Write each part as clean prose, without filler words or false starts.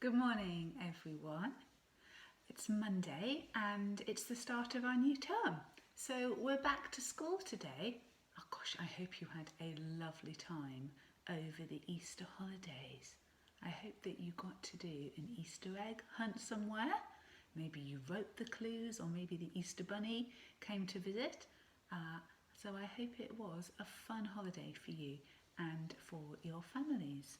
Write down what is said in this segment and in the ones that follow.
Good morning, everyone. It's Monday and it's the start of our new term. So we're back to school today. Oh gosh, I hope you had a lovely time over the Easter holidays. I hope that you got to do an Easter egg hunt somewhere. Maybe you wrote the clues, or maybe the Easter Bunny came to visit. So I hope it was a fun holiday for you and for your families.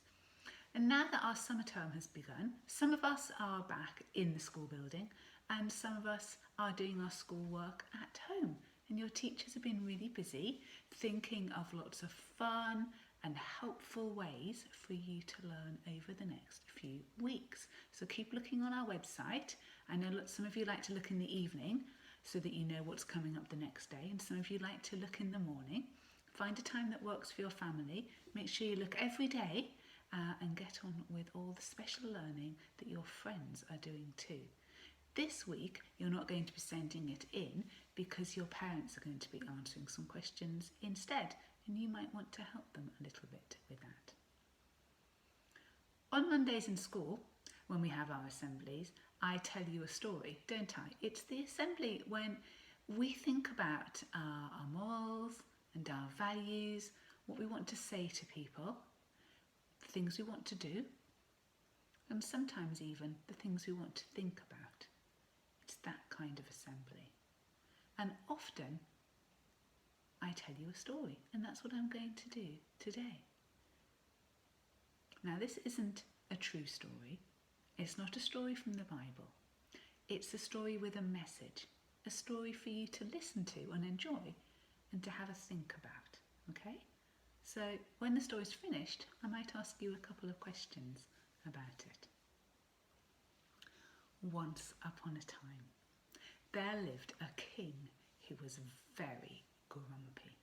And now that our summer term has begun, some of us are back in the school building and some of us are doing our schoolwork at home. And your teachers have been really busy thinking of lots of fun and helpful ways for you to learn over the next few weeks. So keep looking on our website. I know some of you like to look in the evening so that you know what's coming up the next day, and some of you like to look in the morning. Find a time that works for your family. Make sure you look every day and get on with all the special learning that your friends are doing too. This week you're not going to be sending it in because your parents are going to be answering some questions instead, and you might want to help them a little bit with that. On Mondays in school, when we have our assemblies, I tell you a story, don't I? It's the assembly when we think about our morals and our values, what we want to say to people, the things we want to do, and sometimes even the things we want to think about. It's that kind of assembly. And often I tell you a story, and that's what I'm going to do today. Now, this isn't a true story. It's not a story from the Bible. It's a story with a message, a story for you to listen to and enjoy and to have a think about, okay? So when the story's finished, I might ask you a couple of questions about it. Once upon a time, there lived a king who was very grumpy.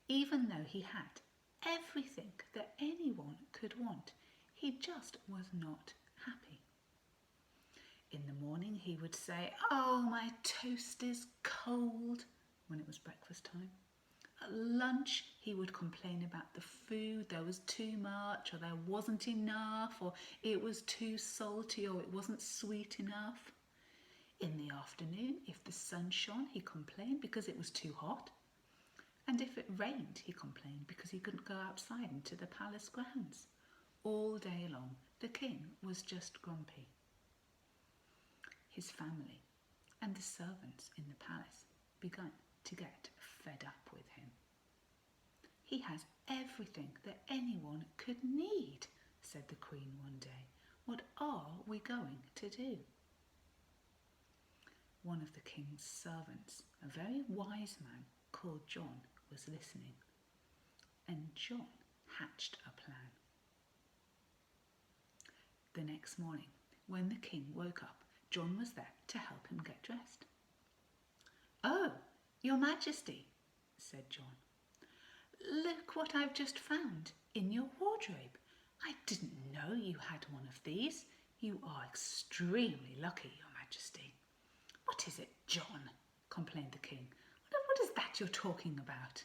Even though he had everything that anyone could want, he just was not happy. In the morning he would say, "Oh, my toast is cold," when it was breakfast time. At lunch he would complain about the food. There was too much, or there wasn't enough, or it was too salty, or it wasn't sweet enough. In the afternoon, if the sun shone, he complained because it was too hot. And if it rained, he complained because he couldn't go outside into the palace grounds. All day long, the king was just grumpy. His family and the servants in the palace began to get fed up with him. "He has everything that anyone could need," said the Queen one day. "What are we going to do?" One of the king's servants, a very wise man called John, was listening, and John hatched a plan. The next morning, when the king woke up, John was there to help him get dressed. "Oh, Your Majesty," said John, "look what I've just found in your wardrobe. I didn't know you had one of these. You are extremely lucky, Your Majesty." "What is it, John?" complained the king. What is that you're talking about?"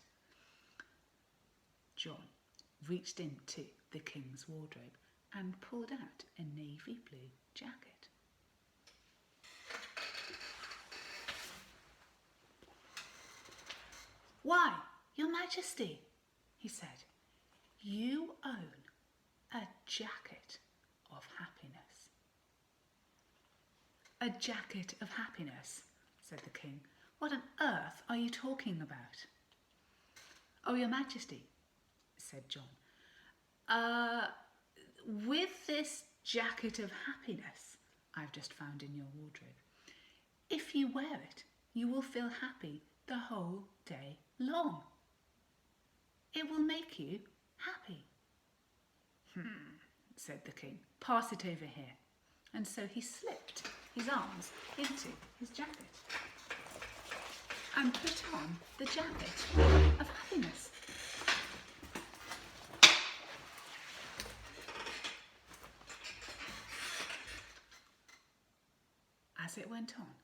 John reached into the king's wardrobe and pulled out a navy blue jacket. "Why, Your Majesty," he said, "you own a jacket of happiness." "A jacket of happiness," said the king. "What on earth are you talking about?" "Oh, Your Majesty," said John, with this jacket of happiness I've just found in your wardrobe, if you wear it, you will feel happy the whole day long. It will make you happy." Said the king. "Pass it over here." And so he slipped his arms into his jacket and put on the jacket of happiness. As it went on,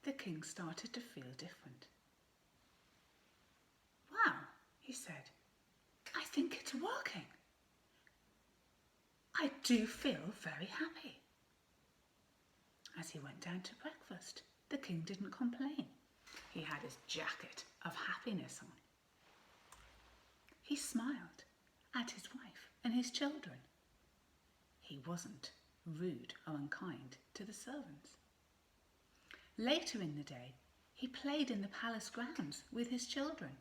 the king started to feel different. "Wow," he said, "I think it's working. I do feel very happy." As he went down to breakfast, the king didn't complain. He had his jacket of happiness on. He smiled at his wife and his children. He wasn't rude or unkind to the servants. Later in the day, he played in the palace grounds with his children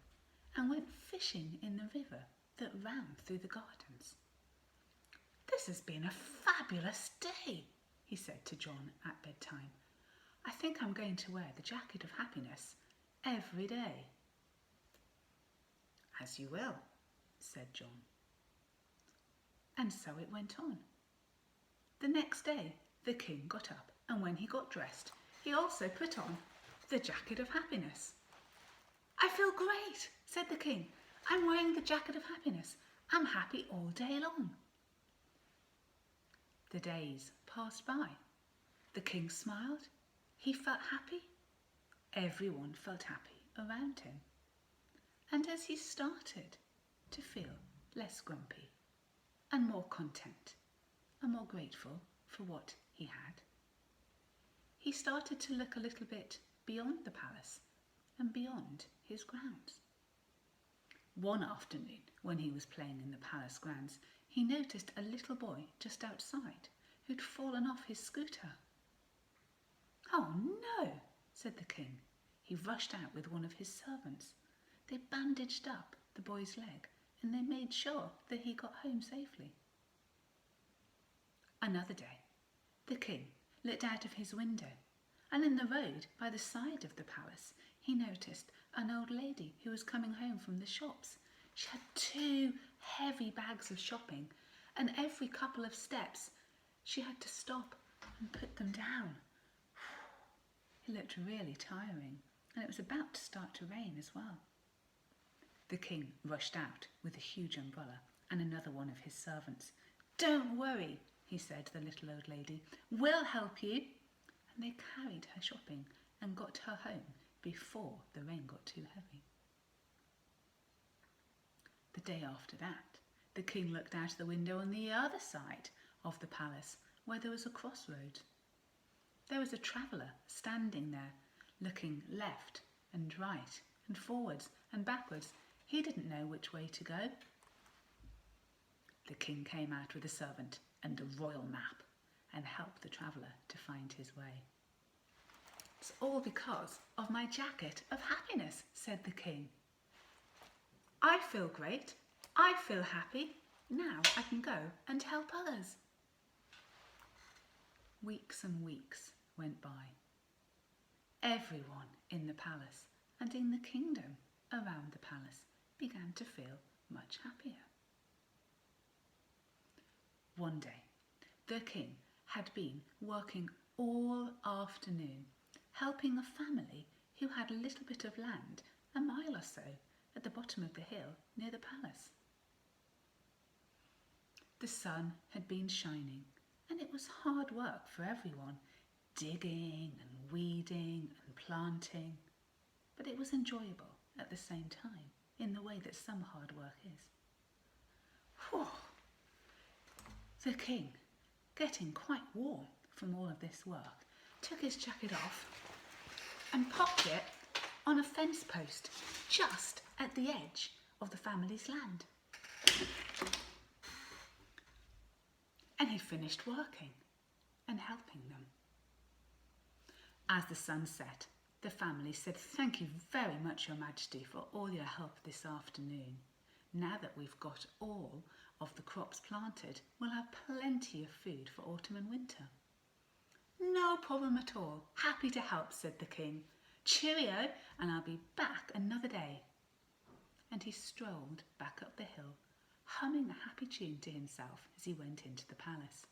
and went fishing in the river that ran through the gardens. "This has been a fabulous day," he said to John at bedtime. "I think I'm going to wear the jacket of happiness every day." "As you will," said John. And so it went on. The next day, the king got up, and when he got dressed, he also put on the jacket of happiness. "I feel great," said the king. "I'm wearing the jacket of happiness. I'm happy all day long." The days passed by. The king smiled. He felt happy. Everyone felt happy around him. And as he started to feel less grumpy and more content and more grateful for what he had, he started to look a little bit beyond the palace and beyond his grounds. One afternoon, when he was playing in the palace grounds, he noticed a little boy just outside who'd fallen off his scooter. "Oh no," said the king. He rushed out with one of his servants. They bandaged up the boy's leg and they made sure that he got home safely. Another day, the king looked out of his window, and in the road by the side of the palace, he noticed an old lady who was coming home from the shops. She had 2 heavy bags of shopping, and every couple of steps she had to stop and put them down. It looked really tiring, and it was about to start to rain as well. The king rushed out with a huge umbrella and another one of his servants. "Don't worry," he said to the little old lady. "We'll help you." And they carried her shopping and got her home before the rain got too heavy. The day after that, the king looked out of the window on the other side of the palace where there was a crossroads. There was a traveller standing there, looking left and right and forwards and backwards. He didn't know which way to go. The king came out with a servant and a royal map and helped the traveller to find his way. "It's all because of my jacket of happiness," said the king. "I feel great. I feel happy. Now I can go and help others." Weeks and weeks went by. Everyone in the palace and in the kingdom around the palace began to feel much happier. One day, the king had been working all afternoon, helping a family who had a little bit of land a mile or so at the bottom of the hill near the palace. The sun had been shining, and it was hard work for everyone, digging and weeding and planting, but it was enjoyable at the same time, in the way that some hard work is. Whew. The king, getting quite warm from all of this work, took his jacket off and popped it on a fence post just at the edge of the family's land. And he finished working and helping them. As the sun set, the family said, "Thank you very much, Your Majesty, for all your help this afternoon. Now that we've got all of the crops planted, we'll have plenty of food for autumn and winter." "No problem at all. Happy to help," said the king. "Cheerio, and I'll be back another day." And he strolled back up the hill, humming a happy tune to himself as he went into the palace.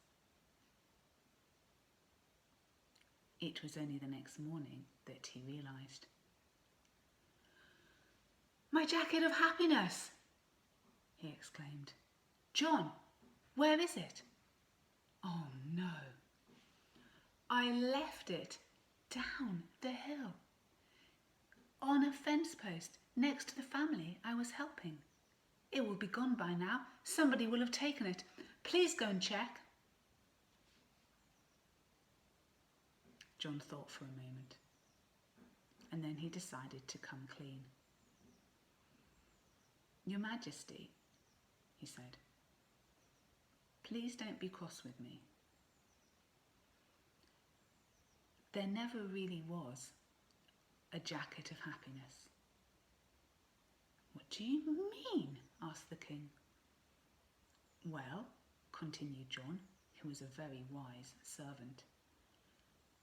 It was only the next morning that he realised. "My jacket of happiness!" he exclaimed. "John, where is it?" "Oh no, I left it down the hill, on a fence post next to the family I was helping. It will be gone by now. Somebody will have taken it. Please go and check. John thought for a moment, and then he decided to come clean. Your Majesty, he said, please don't be cross with me. There never really was a jacket of happiness. What do you mean? Asked the king. Well, continued John, who was a very wise servant,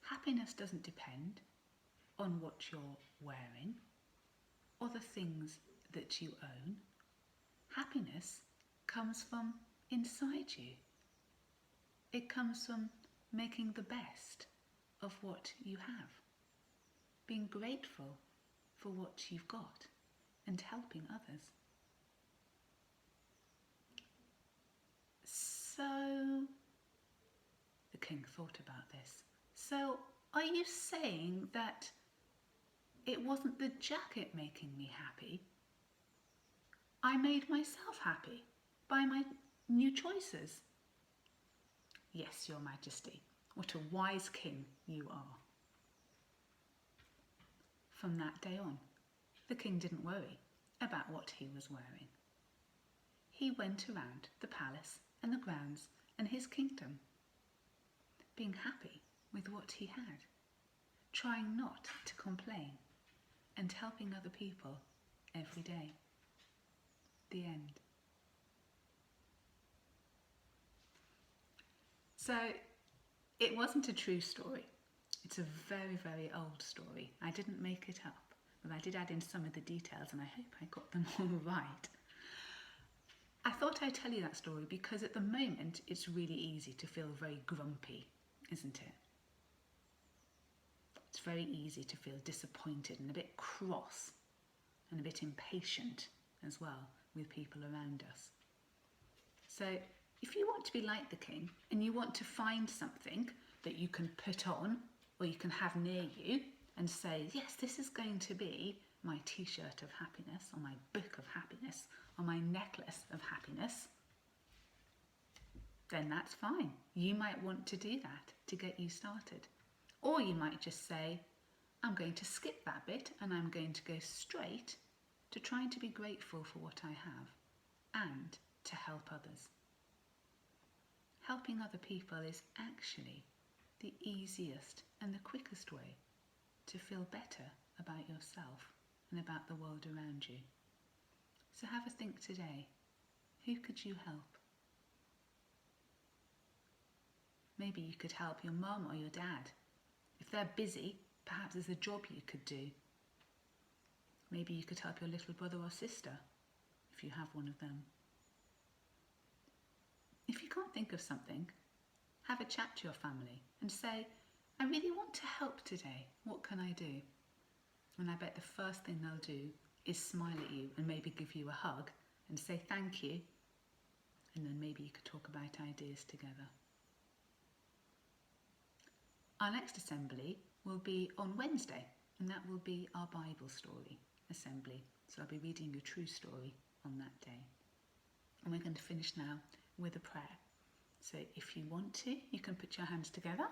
happiness doesn't depend on what you're wearing or the things that you own. Happiness comes from inside you. It comes from making the best of what you have, being grateful for what you've got and helping others. So, the king thought about this. So, are you saying that it wasn't the jacket making me happy? I made myself happy by my new choices. Yes, Your Majesty, what a wise king you are. From that day on, the king didn't worry about what he was wearing. He went around the palace and the grounds and his kingdom, being happy with what he had, trying not to complain and helping other people every day. The end. So it wasn't a true story. It's a very, very old story. I didn't make it up, but I did add in some of the details and I hope I got them all right. I thought I'd tell you that story because at the moment it's really easy to feel very grumpy, isn't it? It's very easy to feel disappointed and a bit cross and a bit impatient as well with people around us. So if you want to be like the king and you want to find something that you can put on or you can have near you and say, yes, this is going to be my t-shirt of happiness or my book of happiness or my necklace of happiness, then that's fine. You might want to do that to get you started. Or you might just say, I'm going to skip that bit and I'm going to go straight to trying to be grateful for what I have and to help others. Helping other people is actually the easiest and the quickest way to feel better about yourself and about the world around you. So have a think today. Who could you help? Maybe you could help your mum or your dad. If they're busy, perhaps there's a job you could do. Maybe you could help your little brother or sister, if you have one of them. If you can't think of something, have a chat to your family and say, I really want to help today. What can I do? And I bet the first thing they'll do is smile at you and maybe give you a hug and say thank you. And then maybe you could talk about ideas together. Our next assembly will be on Wednesday, and that will be our Bible story assembly. So I'll be reading a true story on that day. And we're going to finish now with a prayer. So if you want to, you can put your hands together.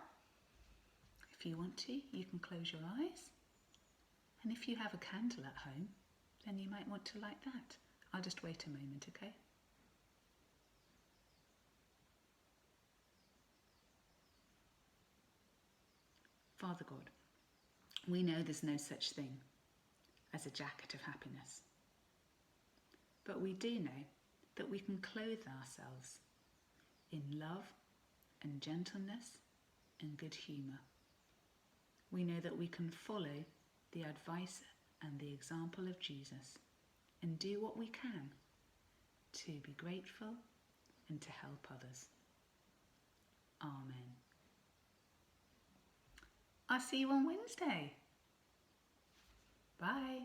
If you want to, you can close your eyes. And if you have a candle at home, then you might want to light that. I'll just wait a moment, okay? Father God, we know there's no such thing as a jacket of happiness. But we do know that we can clothe ourselves in love and gentleness and good humour. We know that we can follow the advice and the example of Jesus and do what we can to be grateful and to help others. Amen. I'll see you on Wednesday. Bye.